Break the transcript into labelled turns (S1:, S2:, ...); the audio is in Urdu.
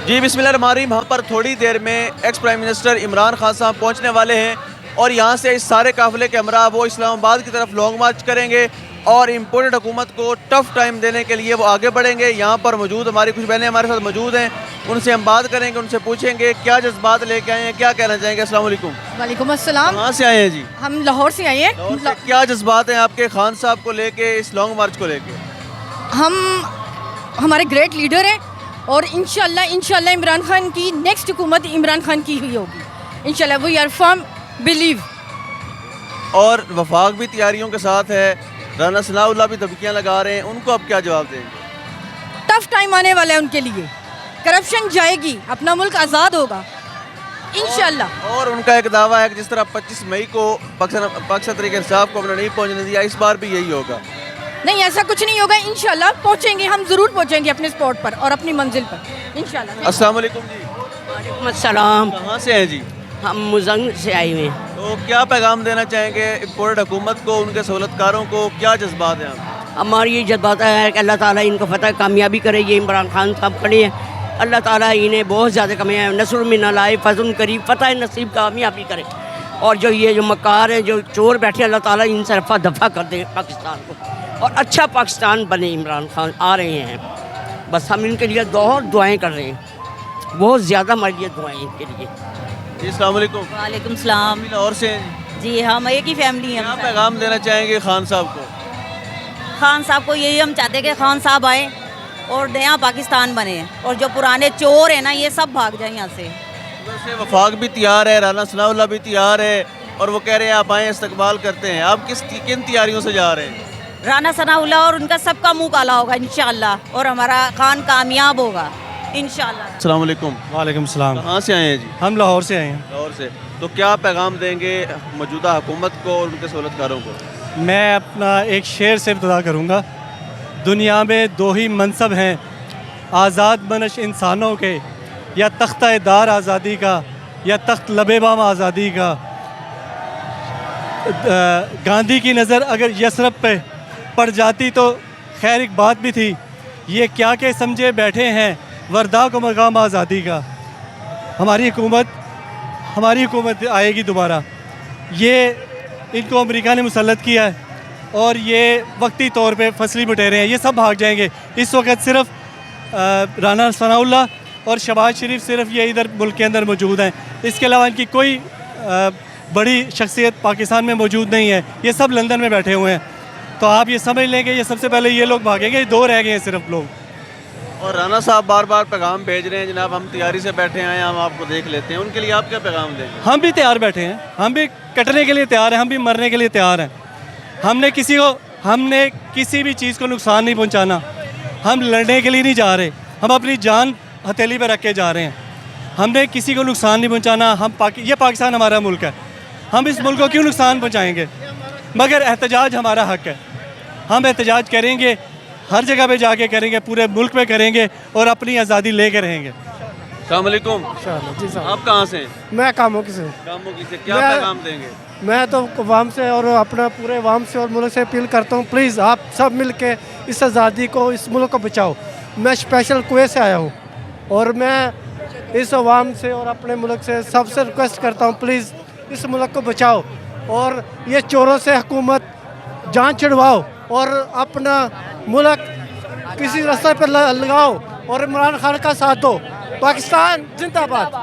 S1: جی بسم اللہ الرحمن الرحیم. ہم پر تھوڑی دیر میں ex prime minister Imran Khan صاحب پہنچنے والے ہیں اور یہاں سے اس سارے قافلے کے ہمراہ وہ اسلام آباد کی طرف لانگ مارچ کریں گے اور امپورٹڈ حکومت کو ٹف ٹائم دینے کے لیے وہ آگے بڑھیں گے. یہاں پر موجود ہماری کچھ بہنیں ہمارے ساتھ موجود ہیں, ان سے ہم بات کریں گے, ان سے پوچھیں گے کیا جذبات لے کے آئے ہیں, کیا کہنا چاہیں گے. السلام علیکم.
S2: وعلیکم السلام.
S1: کہاں سے آئے ہیں جی؟
S2: ہم لاہور سے آئے ہیں.
S1: لاہور سے. کیا جذبات ہیں آپ کے خان صاحب کو لے کے, اس لانگ مارچ کو لے کے؟
S2: ہمارے گریٹ لیڈر ہیں اور انشاءاللہ عمران خان کی نیکسٹ حکومت عمران خان کی ہی ہوگی انشاءاللہ. We are firm believe.
S1: اور وفاق بھی تیاریوں کے ساتھ ہے, رانا ثناء اللہ بھی دھمکیاں لگا رہے ہیں, ان کو اب کیا جواب دیں گے؟
S2: ٹف ٹائم آنے والا ہے ان کے لیے. کرپشن جائے گی, اپنا ملک آزاد ہوگا انشاءاللہ.
S1: اور ان کا ایک دعویٰ ہے کہ جس طرح 25 مئی کو پاکستان تحریک انصاف کو ہم نے نہیں پہنچنے دیا, اس بار بھی یہی ہوگا.
S2: نہیں, ایسا کچھ نہیں ہوگا انشاءاللہ. پہنچیں گے, ہم ضرور پہنچیں گے اپنے اسپاٹ پر اور اپنی منزل پر انشاءاللہ.
S1: السلام علیکم جی.
S3: وعلیکم السلام.
S1: کہاں سے ہیں جی؟
S3: ہم مزنگ سے آئے ہوئے ہیں.
S1: تو کیا پیغام دینا چاہیں گے امپورٹڈ حکومت کو, ان کے سہولتکاروں کو, کیا جذبات ہیں آپ؟
S3: ہماری یہ جذبات ہے کہ اللہ تعالیٰ ان کو فتح کامیابی کرے. یہ عمران خان صاحب کھڑے ہیں, اللہ تعالیٰ انہیں بہت زیادہ کامیاب نصر من اللہ فضل قریب فتح نصیب کامیابی کرے. اور جو مکار ہیں, جو چور بیٹھے, اللہ تعالیٰ ان سے رفع دفع کر دے پاکستان کو اور اچھا پاکستان بنے. عمران خان آ رہے ہیں, بس ہم ان کے لیے بہت دعائیں کر رہے ہیں, بہت زیادہ ہمارے لیے دعائیں ان کے لیے.
S1: جی السلام علیکم.
S4: وعلیکم السلام.
S1: لاہور سے ہیں
S4: جی ہم ایک ہی فیملی ہیں.
S1: کیا پیغام دینا چاہیں گے خان صاحب کو؟
S4: خان صاحب کو یہی ہم چاہتے ہیں کہ خان صاحب آئیں اور نیا پاکستان بنے, اور جو پرانے چور ہیں نا یہ سب بھاگ جائیں یہاں سے.
S1: ویسے وفاق بھی تیار ہے, رانا ثناء اللہ بھی تیار ہے, اور وہ کہہ رہے ہیں آپ آئیں, استقبال کرتے ہیں. آپ کن تیاریوں سے جا رہے ہیں؟
S4: رانا ثناء اللہ اور ان کا سب کا منہ کالا ہوگا انشاءاللہ, اور ہمارا خان کامیاب ہوگا انشاءاللہ.
S1: السلام علیکم.
S5: وعلیکم السلام.
S1: کہاں سے آئے ہیں جی؟
S5: ہم لاہور سے آئے ہیں.
S1: لاہور سے. تو کیا پیغام دیں گے موجودہ حکومت کو اور ان کے سہولتکاروں کو؟
S5: میں اپنا ایک شعر سے ابتدا کروں گا. دنیا میں دو ہی منصب ہیں, آزاد منش انسانوں کے, یا تختہ دار آزادی کا یا تخت لب بام آزادی کا. گاندھی کی نظر اگر یسرب پہ پڑ جاتی تو خیر ایک بات بھی تھی, یہ کیا کہ سمجھے بیٹھے ہیں وردہ کو مقام آزادی کا. ہماری حکومت آئے گی دوبارہ. یہ ان کو امریکہ نے مسلط کیا ہے اور یہ وقتی طور پہ فصلی بٹیرے ہیں, یہ سب بھاگ جائیں گے. اس وقت صرف رانا ثناء اللہ اور شہباز شریف صرف یہ ادھر ملک کے اندر موجود ہیں. اس کے علاوہ ان کی کوئی بڑی شخصیت پاکستان میں موجود نہیں ہے, یہ سب لندن میں بیٹھے ہوئے ہیں. تو آپ یہ سمجھ لیں کہ یہ سب سے پہلے یہ لوگ بھاگیں گے, یہ دو رہ گئے ہیں صرف لوگ.
S1: اور رانا صاحب بار بار پیغام بھیج رہے ہیں, جناب ہم تیاری سے بیٹھے ہیں, ہم آپ کو دیکھ لیتے ہیں. ان کے لیے آپ کیا پیغام دیں گے؟
S5: ہم بھی تیار بیٹھے ہیں, ہم بھی کٹنے کے لیے تیار ہیں, ہم بھی مرنے کے لیے تیار ہیں. ہم نے کسی بھی چیز کو نقصان نہیں پہنچانا. ہم لڑنے کے لیے نہیں جا رہے, ہم اپنی جان ہتھیلی پہ رکھ کے جا رہے ہیں. ہم نے کسی کو نقصان نہیں پہنچانا. یہ پاکستان ہمارا ملک ہے, ہم اس ملک کو کیوں نقصان پہنچائیں گے؟ مگر احتجاج ہمارا حق ہے, ہم احتجاج کریں گے, ہر جگہ پہ جا کے کریں گے, پورے ملک میں کریں گے اور اپنی آزادی لے کے رہیں گے.
S1: السلام علیکم.
S6: جی صاحب.
S1: آپ کہاں سے ہیں؟
S6: میں کاموں کی سے.
S1: کاموں کی سے. کیا پیغام دیں گے؟
S6: میں تو عوام سے اور اپنا پورے عوام سے اور ملک سے اپیل کرتا ہوں, پلیز آپ سب مل کے اس آزادی کو, اس ملک کو بچاؤ. میں اسپیشل کویت سے آیا ہوں اور میں اس عوام سے اور اپنے ملک سے سب سے ریکویسٹ کرتا ہوں, پلیز اس ملک کو بچاؤ اور یہ چوروں سے حکومت جان چھڑواؤ اور اپنا ملک کسی راستے پر لگاؤ اور عمران خان کا ساتھ دو. پاکستان زندہ باد.